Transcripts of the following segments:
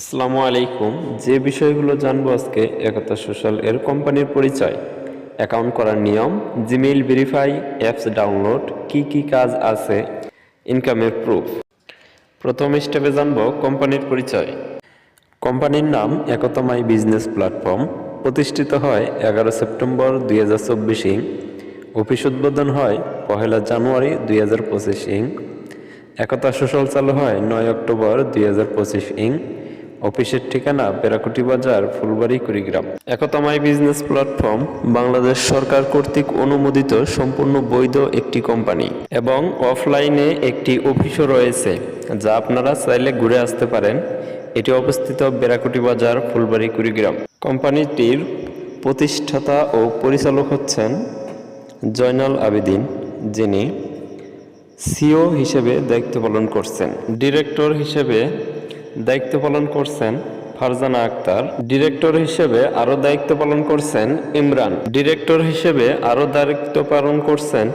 আসসালামু আলাইকুম। যে বিষয়গুলো জানবো আজকে, একতা সোশ্যাল এর কোম্পানির পরিচয়, অ্যাকাউন্ট করার নিয়ম, জিমেইল ভেরিফাই, অ্যাপস ডাউনলোড, কি কি কাজ আছে, ইনকামের প্রুফ। প্রথম স্টেপে জানবো কোম্পানির পরিচয়। কোম্পানির নাম একতা মাই বিজনেস প্ল্যাটফর্ম। প্রতিষ্ঠিত হয় 11 সেপ্টেম্বর 2024 অফিস উদ্বোধন হয় 1 জানুয়ারি 2025 একতা সোশ্যাল চালু হয় 9 অক্টোবর 2025 অফিসের ঠিকানা পেরাকুটি বাজার, ফুলবাড়ি, কুড়িগ্রাম। একতা মাই বিজনেস প্ল্যাটফর্ম বাংলাদেশ সরকার কর্তৃক অনুমোদিত সম্পূর্ণ বৈধ একটি কোম্পানি এবং অফলাইনে একটি অফিসও রয়েছে, যা আপনারা চাইলে ঘুরে আসতে পারেন। এটি অবস্থিত পেরাকুটি বাজার, ফুলবাড়ি, কুড়িগ্রাম। কোম্পানিটির প্রতিষ্ঠাতা ও পরিচালক হচ্ছেন জয়নাল আবেদিন, যিনি সিও হিসেবে দায়িত্ব পালন করছেন। ডিরেক্টর হিসেবে দায়িত্ব পালন করছেন ফারজানা আক্তার। ডিরেক্টর হিসেবে আরও দায়িত্ব পালন করছেন ইমরান। ডিরেক্টর হিসেবে আরও দায়িত্ব পালন করছেন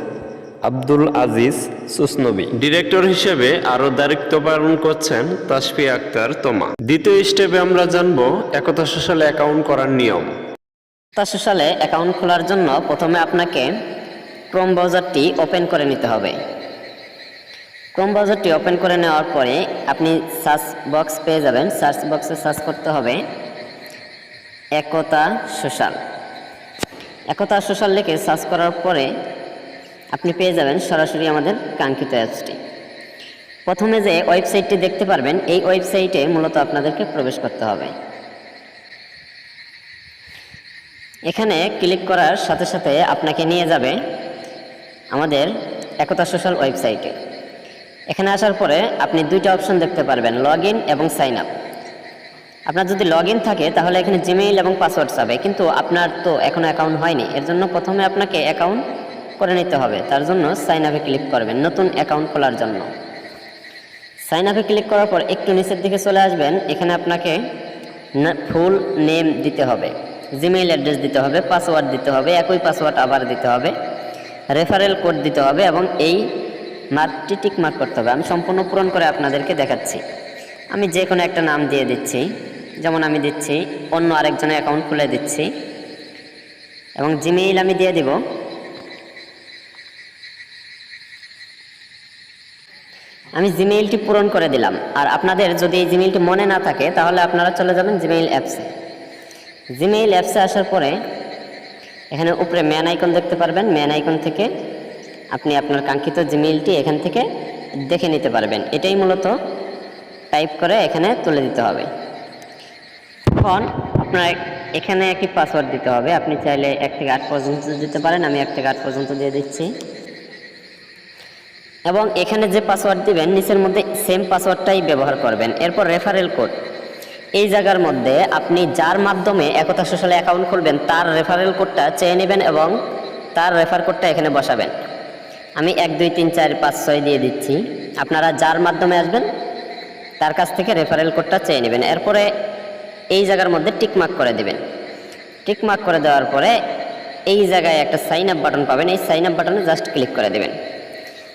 আব্দুল আজিজ সুসনবী। ডিরেক্টর হিসেবে আরও দায়িত্ব পালন করছেন তাসফিয়া আক্তার তোমা। দ্বিতীয় স্টেপে আমরা জানব একতা সোশ্যালে অ্যাকাউন্ট করার নিয়ম। একতা সোশ্যালে অ্যাকাউন্ট খোলার জন্য প্রথমে আপনাকে ক্রোম ব্রাউজারটি ওপেন করে নিতে হবে। ক্রোম ব্রাউজারটি ওপেন করে নেওয়ার পরে আপনি সার্চ বক্স পেয়ে যাবেন। সার্চ বক্সে সার্চ করতে হবে একতা সোশ্যাল। একতা সোশ্যাল লিখে সার্চ করার পরে আপনি পেয়ে যাবেন সরাসরি আমাদের কাঙ্ক্ষিত অ্যাপসটি। প্রথমে যে ওয়েবসাইটটি দেখতে পারবেন, এই ওয়েবসাইটে মূলত আপনাদেরকে প্রবেশ করতে হবে। এখানে ক্লিক করার সাথে সাথে আপনাকে নিয়ে যাবে আমাদের একতা সোশ্যাল ওয়েবসাইটে। এখানে আসার পরে আপনি দুইটা অপশন দেখতে পারবেন, লগ ইন এবং সাইন আপ। আপনার যদি লগ ইন থাকে তাহলে এখানে জিমেইল এবং পাসওয়ার্ড চাবে, কিন্তু আপনার তো এখনও অ্যাকাউন্ট হয়নি। এর জন্য প্রথমে আপনাকে অ্যাকাউন্ট করে নিতে হবে। তার জন্য সাইন আপে ক্লিক করবেন নতুন অ্যাকাউন্ট খোলার জন্য। সাইন আপে ক্লিক করার পর একটু নিচের দিকে চলে আসবেন। এখানে আপনাকে ফুল নেম দিতে হবে, জিমেইল অ্যাড্রেস দিতে হবে, পাসওয়ার্ড দিতে হবে, একই পাসওয়ার্ড আবার দিতে হবে, রেফারেল কোড দিতে হবে এবং এই মার্কটি টিক মার্ক করতে হবে। আমি সম্পূর্ণ পূরণ করে আপনাদেরকে দেখাচ্ছি। আমি যে কোনো একটা নাম দিয়ে দিচ্ছি, যেমন আমি দিচ্ছি অন্য আরেকজনের অ্যাকাউন্ট খুলে দিচ্ছি এবং জিমেইল আমি দিয়ে দিব। আমি জিমেইলটি পূরণ করে দিলাম। আর আপনাদের যদি এই জিমেইলটি মনে না থাকে তাহলে আপনারা চলে যাবেন জিমেইল অ্যাপসে। জিমেইল অ্যাপসে আসার পরে এখানে উপরে ম্যান আইকন দেখতে পারবেন। ম্যান আইকন থেকে আপনি আপনার কাঙ্ক্ষিত জিমেইলটি এখান থেকে দেখে নিতে পারবেন। এটাই মূলত টাইপ করে এখানে তুলে দিতে হবে। এখন আপনার এখানে একটি পাসওয়ার্ড দিতে হবে। আপনি চাইলে 1 থেকে 8 পর্যন্ত দিতে পারেন। আমি 1 থেকে 8 পর্যন্ত দিয়ে দিচ্ছি এবং এখানে যে পাসওয়ার্ড দিবেন নিচের মধ্যে সেম পাসওয়ার্ডটাই ব্যবহার করবেন। এরপর রেফারেল কোড, এই জায়গার মধ্যে আপনি যার মাধ্যমে একতা সোশ্যালে অ্যাকাউন্ট খুলবেন তার রেফারেল কোডটা চেয়ে নেবেন এবং তার রেফার কোডটা এখানে বসাবেন। আমি 1 2 3 4 5 6 দিয়ে দিচ্ছি। আপনারা যার মাধ্যমে আসবেন তার কাছ থেকে রেফারেল কোডটা চেয়ে নেবেন। এরপরে এই জায়গার মধ্যে টিক মার্ক করে দেবেন। টিক মার্ক করে দেওয়ার পরে এই জায়গায় একটা সাইন আপ বাটন পাবেন। এই সাইন আপ বাটনে জাস্ট ক্লিক করে দেবেন।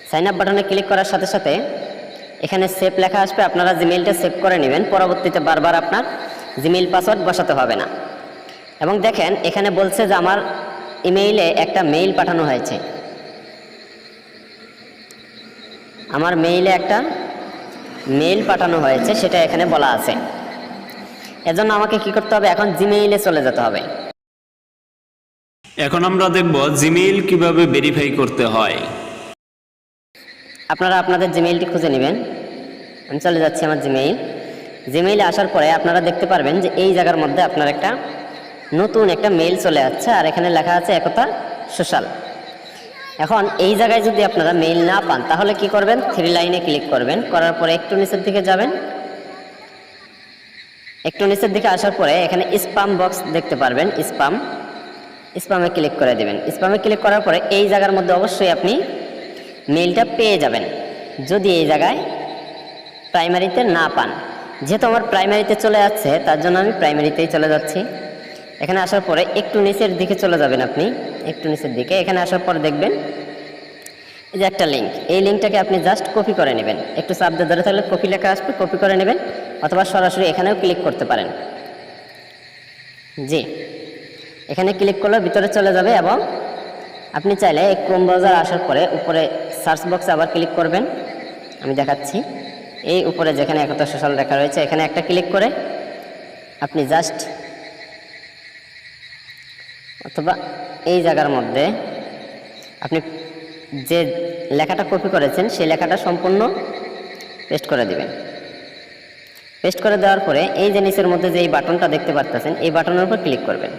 সাইন আপ বাটনে ক্লিক করার সাথে সাথে এখানে সেভ লেখা আসবে। আপনারা জিমেইলটা সেভ করে নেবেন, পরবর্তীতে বারবার আপনার জিমেইল পাসওয়ার্ড বসাতে হবে না। এবং দেখেন এখানে বলছে যে আমার ইমেইলে একটা মেইল পাঠানো হয়েছে। আমার মেইলে একটা মেইল পাঠানো হয়েছে সেটা এখানে বলা আছে। এজন্য আমাকে কি করতে হবে, এখন জিমেইলে চলে যেতে হবে। এখন আমরা দেখব জিমেইল কিভাবে ভেরিফাই করতে হয়। আপনারা আপনাদের জিমেইলটি খুঁজে নেবেন। আমি চলে যাচ্ছি আমার জিমেইলে আসার পরে আপনারা দেখতে পারবেন যে এই জায়গার মধ্যে আপনার একটা নতুন একটা মেইল চলে যাচ্ছে আর এখানে লেখা আছে একতা সোশ্যাল। এখন এই জায়গায় যদি আপনারা মেইল না পান তাহলে কি করবেন, 3 লাইনে ক্লিক করবেন। করার পরে একটু নিচের দিকে যাবেন। একটু নিচের দিকে আসার পরে এখানে স্প্যাম বক্স দেখতে পারবেন। স্প্যামে ক্লিক করে দেবেন। স্প্যামে ক্লিক করার পরে এই জায়গার মধ্যে অবশ্যই আপনি মেইলটা পেয়ে যাবেন যদি এই জায়গায় প্রাইমারিতে না পান। যেহেতু আমার প্রাইমারিতে চলে যাচ্ছে তার জন্য আমি প্রাইমারিতেই চলে যাচ্ছি। এখানে আসার পরে একটু নিচের দিকে চলে যাবেন। আপনি একটু নিচের দিকে এখানে আসার পর দেখবেন এই যে একটা লিঙ্ক, এই লিঙ্কটাকে আপনি জাস্ট কপি করে নেবেন, একটু চাপ দিয়ে ধরে থাকলে কপি লেখা আসবে, কপি করে নেবেন, অথবা সরাসরি এখানেও ক্লিক করতে পারেন। জি, এখানে ক্লিক করলে ভিতরে চলে যাবে এবং আপনি চাইলে এই ক্রোম ব্রাউজার আসার পরে উপরে সার্চ বক্সে আবার ক্লিক করবেন। আমি দেখাচ্ছি, এই উপরে যেখানে একতা সোশ্যাল লেখা রয়েছে এখানে একটা ক্লিক করে আপনি জাস্ট, অথবা এই জায়গার মধ্যে আপনি যে লেখাটা কপি করেছেন সেই লেখাটা সম্পূর্ণ পেস্ট করে দিবেন। পেস্ট করে দেওয়ার পরে এই যে নিচের মধ্যে যে এই বাটনটা দেখতে পাচ্ছেন এই বাটনের উপর ক্লিক করবেন।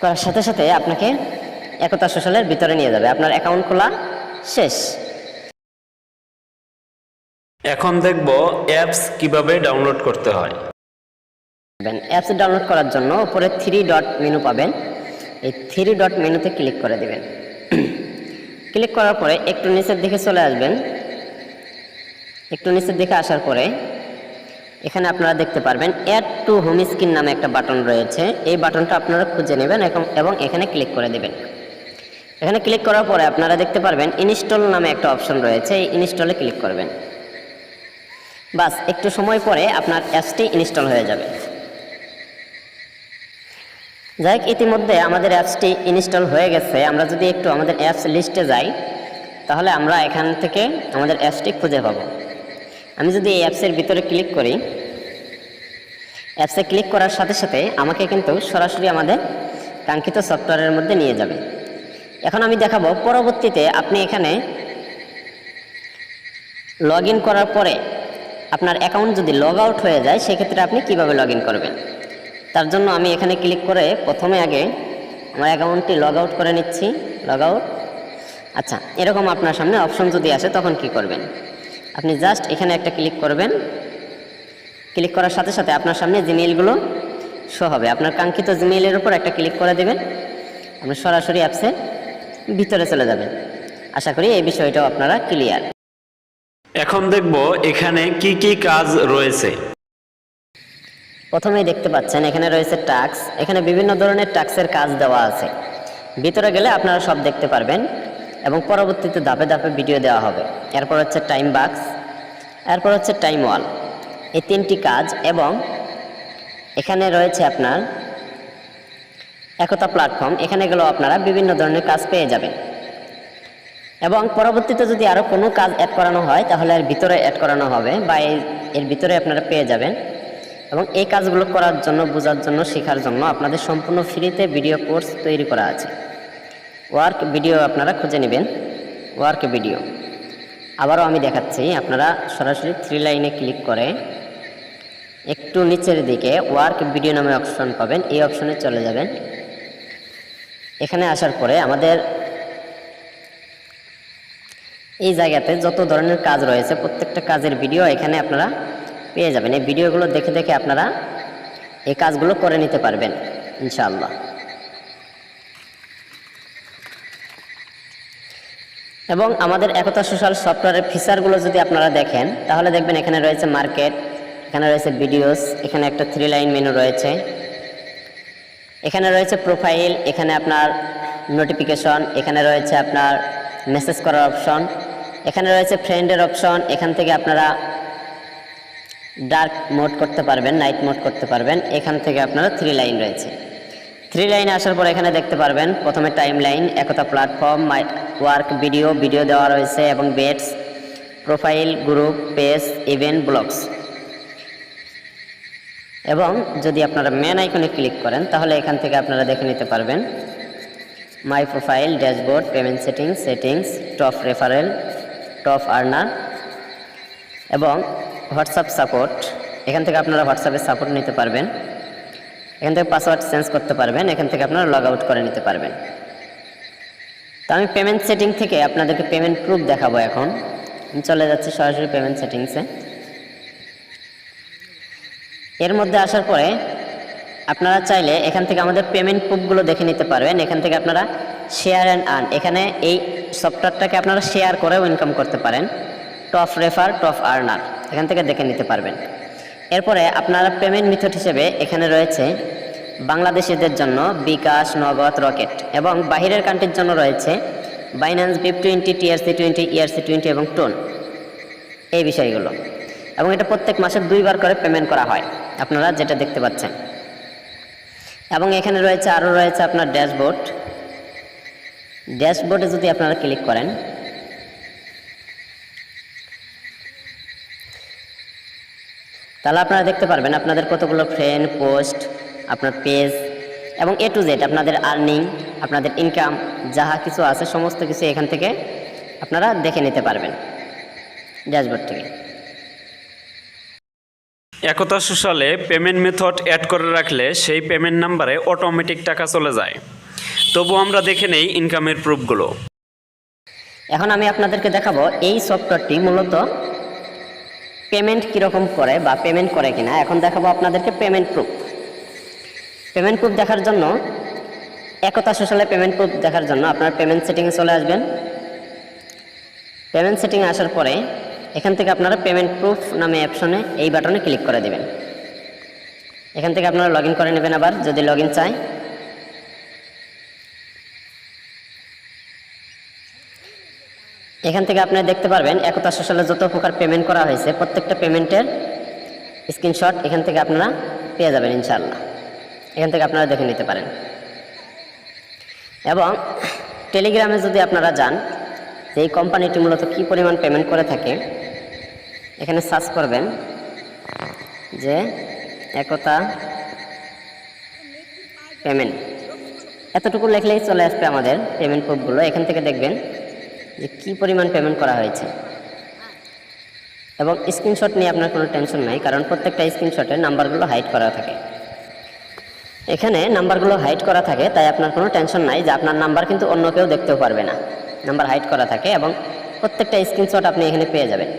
করার সাথে সাথে আপনাকে একতা সোশ্যালের ভিতরে নিয়ে যাবে, আপনার অ্যাকাউন্ট খোলা শেষ। এখন দেখব অ্যাপস কিভাবে ডাউনলোড করতে হয়। অ্যাপস ডাউনলোড করার জন্য উপরে 3 ডট মেনু পাবেন, এই 3 ডট মেনুতে ক্লিক করে দেবেন। ক্লিক করার পরে একটু নিচের দিকে চলে আসবেন। একটু নিচের দিকে আসার পরে এখানে আপনারা দেখতে পারবেন অ্যাড টু হোম স্ক্রিন নামে একটা বাটন রয়েছে, এই বাটনটা আপনারা খুঁজে নেবেন এবং এখানে ক্লিক করে দেবেন। এখানে ক্লিক করার পরে আপনারা দেখতে পারবেন ইনস্টল নামে একটা অপশন রয়েছে, এই ইনস্টলে ক্লিক করবেন। বাস একটু সময় পরে আপনার অ্যাপসটি ইনস্টল হয়ে যাবে। যাই হোক, ইতিমধ্যে আমাদের অ্যাপসটি ইনস্টল হয়ে গেছে। আমরা যদি একটু আমাদের অ্যাপস লিস্টে যাই তাহলে আমরা এখান থেকে আমাদের অ্যাপসটি খুঁজে পাবো। আমি যদি এই অ্যাপসের ভিতরে ক্লিক করি, অ্যাপসে ক্লিক করার সাথে সাথে আমাকে কিন্তু সরাসরি আমাদের কাঙ্ক্ষিত সফটওয়্যারের মধ্যে নিয়ে যাবে। এখন আমি দেখাবো পরবর্তীতে আপনি এখানে লগ ইন করার পরে আপনার অ্যাকাউন্ট যদি লগ আউট হয়ে যায় সেক্ষেত্রে আপনি কিভাবে লগ ইন করবেন। তার জন্য আমি এখানে ক্লিক করে প্রথমে আগে আমার অ্যাকাউন্টটি লগ আউট করে নিচ্ছি। Log out. আচ্ছা, এরকম আপনার সামনে অপশন যদি আসে তখন কি করবেন, আপনি জাস্ট এখানে একটা ক্লিক করবেন। ক্লিক করার সাথে সাথে আপনার সামনে জিমেইলগুলো শো হবে, আপনার কাঙ্ক্ষিত জিমেইলের উপর একটা ক্লিক করে দেবেন, আপনি সরাসরি অ্যাপসের ভিতরে চলে যাবেন। আশা করি এই বিষয়টাও আপনারা ক্লিয়ার। এখন দেখব এখানে কি কি কাজ রয়েছে। প্রথমেই দেখতে পাচ্ছেন এখানে রয়েছে টাস্ক, এখানে বিভিন্ন ধরনের টাস্কের কাজ দেওয়া আছে। ভিতরে গেলে আপনারা সব দেখতে পারবেন এবং পরবর্তীতে ধাপে ধাপে ভিডিও দেওয়া হবে। এরপর হচ্ছে টাইম বাক্স, এরপর হচ্ছে টাইম ওয়াল, এই 3টি কাজ। এবং এখানে রয়েছে আপনার একতা প্ল্যাটফর্ম, এখানে গেলেও আপনারা বিভিন্ন ধরনের কাজ পেয়ে যাবেন। এবং পরবর্তীতে যদি আরও কোনো কাজ অ্যাড করানো হয় তাহলে এর ভিতরে অ্যাড করানো হবে বা এর ভিতরে আপনারা পেয়ে যাবেন। এবং এই কাজগুলো করার জন্য, বোঝার জন্য, শেখার জন্য আপনাদের সম্পূর্ণ ফ্রিতে ভিডিও কোর্স তৈরি করা আছে। ওয়ার্ক ভিডিও আপনারা খুঁজে নেবেন, ওয়ার্ক ভিডিও। আবারও আমি দেখাচ্ছি, আপনারা সরাসরি 3 লাইনে ক্লিক করে একটু নিচের দিকে ওয়ার্ক ভিডিও নামে অপশন পাবেন, এই অপশনে চলে যাবেন। এখানে আসার পরে আমাদের এই জায়গাতে যত ধরনের কাজ রয়েছে প্রত্যেকটা কাজের ভিডিও এখানে আপনারা পেয়ে যাবেন। এই ভিডিওগুলো দেখে দেখে আপনারা এই কাজগুলো করে নিতে পারবেন ইনশাআল্লাহ। এবং আমাদের একতা সোশ্যাল সফটওয়্যারের ফিচারগুলো যদি আপনারা দেখেন তাহলে দেখবেন এখানে রয়েছে মার্কেট, এখানে রয়েছে ভিডিওস, এখানে একটা 3 লাইন মেনু রয়েছে, এখানে রয়েছে প্রোফাইল, এখানে আপনার নোটিফিকেশন, এখানে রয়েছে আপনার মেসেজ করার অপশন, এখানে রয়েছে ফ্রেন্ডের অপশন, এখান থেকে আপনারা ডার্ক মোড করতে পারবেন, নাইট মোড করতে পারবেন। এখান থেকে আপনারা 3 লাইন রয়েছে। 3 লাইনে আসার পর এখানে দেখতে পারবেন প্রথমে টাইম লাইন, একতা প্ল্যাটফর্ম, মাই ওয়ার্ক ভিডিও দেওয়া রয়েছে এবং বেটস, profile, group, page, event, blogs. এবং যদি আপনারা মেন আইকনে ক্লিক করেন তাহলে এখান থেকে আপনারা দেখে নিতে পারবেন মাই profile, dashboard, payment settings, top referral, top earner এবং হোয়াটসঅ্যাপ সাপোর্ট। এখান থেকে আপনারা হোয়াটসঅ্যাপের সাপোর্ট নিতে পারবেন, এখান থেকে পাসওয়ার্ড চেঞ্জ করতে পারবেন, এখান থেকে আপনারা লগ আউট করে নিতে পারবেন। তো আমি পেমেন্ট সেটিং থেকে আপনাদেরকে পেমেন্ট প্রুফ দেখাবো। এখন আমি চলে যাচ্ছি সরাসরি পেমেন্ট সেটিংসে। এর মধ্যে আসার পরে আপনারা চাইলে এখান থেকে আমাদের পেমেন্ট প্রুফগুলো দেখে নিতে পারবেন। এখান থেকে আপনারা শেয়ার অ্যান্ড আর্ন, এখানে এই সফটওয়্যারটাকে আপনারা শেয়ার করেও ইনকাম করতে পারেন। টপ রেফার, টপ আর্নার, এখান থেকে দেখে নিতে পারবেন। এরপরে আপনারা পেমেন্ট মেথড হিসেবে এখানে রয়েছে বাংলাদেশিদের জন্য বিকাশ, নগদ, রকেট এবং বাহিরের কান্ট্রির জন্য রয়েছে বাইন্যান্স, BIP20, TRC20, ERC20 এবং টোন, এই বিষয়গুলো। এবং এটা প্রত্যেক মাসে 2 বার করে পেমেন্ট করা হয়, আপনারা যেটা দেখতে পাচ্ছেন। এবং এখানে রয়েছে আরও রয়েছে আপনার ড্যাশবোর্ড। ড্যাশবোর্ডে যদি আপনারা ক্লিক করেন, তাহলে আপনারা দেখতে পারবেন আপনাদের কতগুলো ফ্রেন্ড, পোস্ট, আপনার পেজ এবং A to Z আপনাদের আর্নিং, আপনাদের ইনকাম যাহা কিছু আছে সমস্ত কিছু এখান থেকে আপনারা দেখে নিতে পারবেন ড্যাশবোর্ড থেকে। একতা সোশ্যালে পেমেন্ট মেথড অ্যাড করে রাখলে সেই পেমেন্ট নাম্বারে অটোমেটিক টাকা চলে যায়। তবু আমরা দেখে নেই ইনকামের প্রুফগুলো। এখন আমি আপনাদেরকে দেখাবো এই সফটওয়্যারটি মূলত পেমেন্ট কীরকম করে বা পেমেন্ট করে কিনা। এখন দেখাবো আপনাদেরকে পেমেন্ট প্রুফ। পেমেন্ট প্রুফ দেখার জন্য, একতা সোশ্যালে পেমেন্ট প্রুফ দেখার জন্য আপনার পেমেন্ট সেটিংয়ে চলে আসবেন। পেমেন্ট সেটিংয়ে আসার পরে এখান থেকে আপনারা পেমেন্ট প্রুফ নামে অপশনে এই বাটনে ক্লিক করে দেবেন। এখান থেকে আপনারা লগ ইন করে নেবেন আবার যদি লগ ইন চাই। এখান থেকে আপনি দেখতে পারবেন একতা সোশ্যালে যত প্রকার পেমেন্ট করা হয়েছে প্রত্যেকটা পেমেন্টের স্ক্রিনশট এখান থেকে আপনারা পেয়ে যাবেন ইনশাআল্লাহ। এখান থেকে আপনারা দেখে নিতে পারেন। এবং টেলিগ্রামে যদি আপনারা যান যে এই কোম্পানিটি মূলত কী পরিমাণ পেমেন্ট করে থাকে, এখানে সার্চ করবেন যে একতা পেমেন্ট, এতটুকু লিখলেই চলে আসবে আমাদের পেমেন্ট প্রুফগুলো। এখান থেকে দেখবেন যে কী পরিমাণ পেমেন্ট করা হয়েছে। এবং স্ক্রিনশট নিয়ে আপনার কোনো টেনশন নাই, কারণ প্রত্যেকটা স্ক্রিনশটে নাম্বারগুলো হাইড করা থাকে। এখানে নাম্বারগুলো হাইড করা থাকে, তাই আপনার কোনো টেনশন নাই যে আপনার নাম্বার কিন্তু অন্য কেউ দেখতেও পারবে না। নাম্বার হাইড করা থাকে এবং প্রত্যেকটা স্ক্রিনশট আপনি এখানে পেয়ে যাবেন।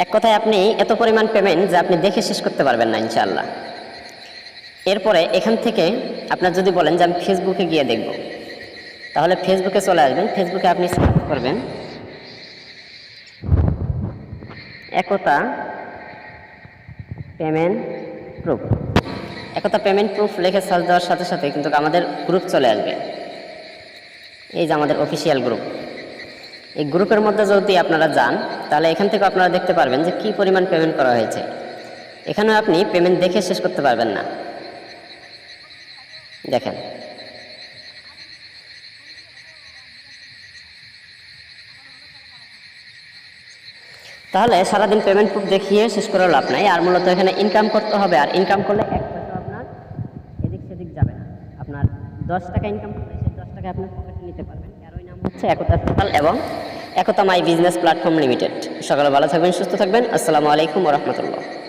এক কথায় আপনি এত পরিমাণ পেমেন্ট যে আপনি দেখে শেষ করতে পারবেন না ইনশাআল্লাহ। এরপরে এখান থেকে আপনার যদি বলেন যে আমি ফেসবুকে গিয়ে দেখব, তাহলে ফেসবুকে চলে আসবেন। ফেসবুকে আপনি সার্চ করবেন একতা পেমেন্ট প্রুফ। একতা পেমেন্ট প্রুফ লিখে সার্চ দেওয়ার সাথে সাথে কিন্তু আমাদের গ্রুপ চলে আসবে। এই যে আমাদের অফিসিয়াল গ্রুপ, এই গ্রুপের মধ্যে যদি আপনারা যান তাহলে এখান থেকে আপনারা দেখতে পারবেন যে কী পরিমাণ পেমেন্ট করা হয়েছে। এখানে আপনি পেমেন্ট দেখে শেষ করতে পারবেন না। দেখেন, তাহলে সারাদিন পেমেন্ট প্রুফ দেখিয়ে শেষ করে লাভ নাই। আর মূলত এখানে ইনকাম করতে হবে, আর ইনকাম করলে 1 পয়সা আপনার এদিক সেদিক যাবে না। আপনার 10 টাকা ইনকাম করলে সেই 10 টাকা আপনার পকেটে নিতে পারবেন। এরই নাম হচ্ছে একতা সোশ্যাল এবং একতা মাই বিজনেস প্ল্যাটফর্ম লিমিটেড। সকালে ভালো থাকবেন, সুস্থ থাকবেন। আসসালামু আলাইকুম ওয়া রাহমাতুল্লাহ।